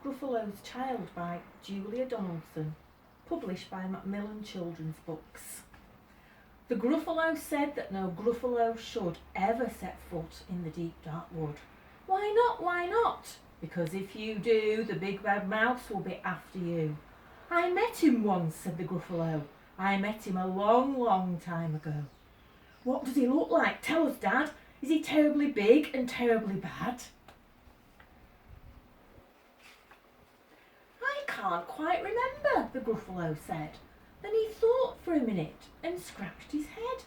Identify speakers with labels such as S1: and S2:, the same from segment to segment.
S1: Gruffalo's Child by Julia Donaldson, published by Macmillan Children's Books. The Gruffalo said that no Gruffalo should ever set foot in the deep dark wood. Why not? Why not? Because if you do, the big bad mouse will be after you. I met him once, said the Gruffalo. I met him a long, long time ago. What does he look like? Tell us, Dad. Is he terribly big and terribly bad? I can't quite remember, the Gruffalo said. Then he thought for a minute and scratched his head.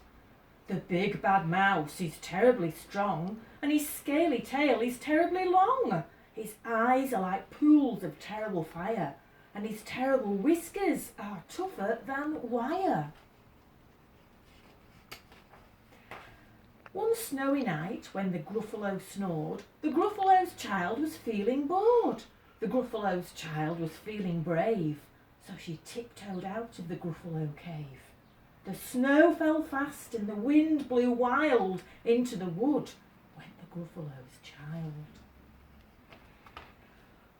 S1: The big bad mouse is terribly strong, and his scaly tail is terribly long. His eyes are like pools of terrible fire, and his terrible whiskers are tougher than wire. One snowy night, when the Gruffalo snored, the Gruffalo's child was feeling bored. The Gruffalo's child was feeling brave, so she tiptoed out of the Gruffalo cave. The snow fell fast and the wind blew wild. Into the wood went the Gruffalo's child.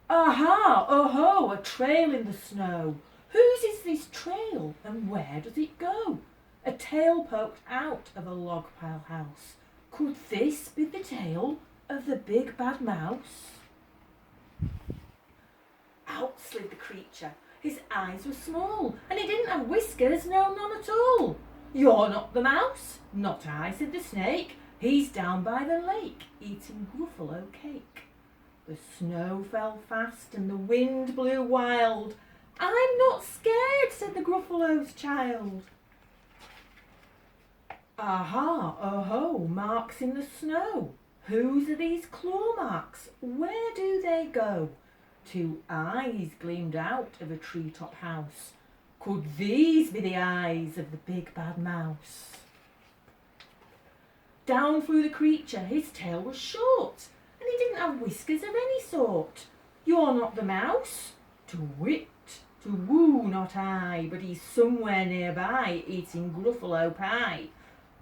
S1: Aha! Oh-ho! A trail in the snow. Whose is this trail and where does it go? A tail poked out of a log pile house. Could this be the tail of the big bad mouse? Out slid the creature. His eyes were small, and he didn't have whiskers, no, none at all. You're not the mouse? Not I, said the snake. He's down by the lake, eating Gruffalo cake. The snow fell fast and the wind blew wild. I'm not scared, said the Gruffalo's child. Aha, oh-ho, marks in the snow. Whose are these claw marks? Where do they go? 2 eyes gleamed out of a treetop house. Could these be the eyes of the big bad mouse? Down flew the creature. His tail was short, and he didn't have whiskers of any sort. You're not the mouse? To wit, to woo, not I, but he's somewhere nearby, eating Gruffalo pie.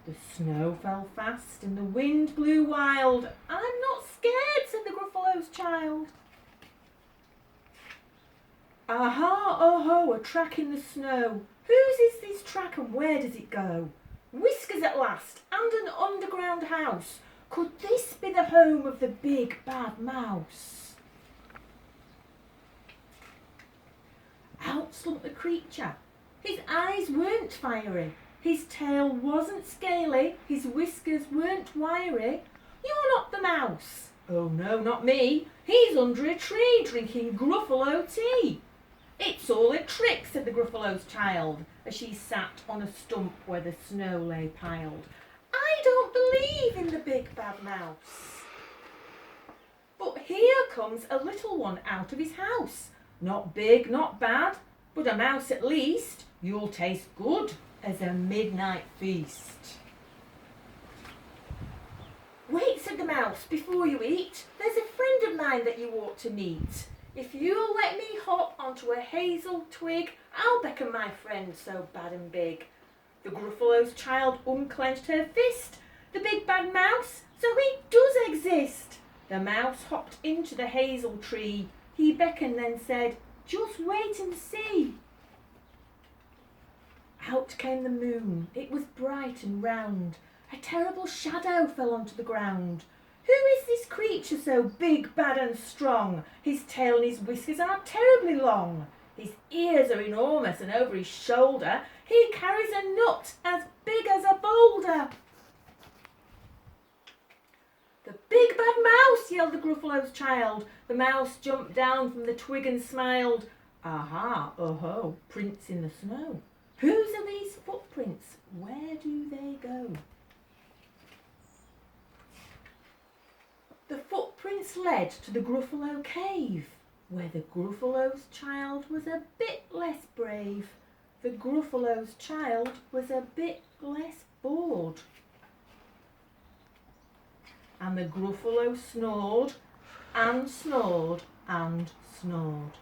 S1: The snow fell fast and the wind blew wild. I'm not scared, said the Gruffalo's child. Aha, oh-ho, a track in the snow. Whose is this track and where does it go? Whiskers at last, and an underground house. Could this be the home of the big bad mouse? Out slunk the creature. His eyes weren't fiery. His tail wasn't scaly. His whiskers weren't wiry. You're not the mouse. Oh no, not me. He's under a tree drinking Gruffalo tea. It's all a trick, said the Gruffalo's child, as she sat on a stump where the snow lay piled. I don't believe in the big bad mouse. But here comes a little one out of his house. Not big, not bad, but a mouse at least. You'll taste good as a midnight feast. Wait, said the mouse, before you eat. There's a friend of mine that you ought to meet. If you'll let me hop onto a hazel twig, I'll beckon my friend so bad and big. The Gruffalo's child unclenched her fist. The big bad mouse, so he does exist. The mouse hopped into the hazel tree. He beckoned then said, just wait and see. Out came the moon. It was bright and round. A terrible shadow fell onto the ground. Who is this creature so big, bad and strong? His tail and his whiskers are terribly long. His ears are enormous and over his shoulder he carries a nut as big as a boulder. The big bad mouse, yelled the Gruffalo's child. The mouse jumped down from the twig and smiled. Aha, oh-ho, prints in the snow. Whose are these footprints? Where do they go? The footprints led to the Gruffalo cave, where the Gruffalo's child was a bit less brave. The Gruffalo's child was a bit less bored. And the Gruffalo snored and snored and snored.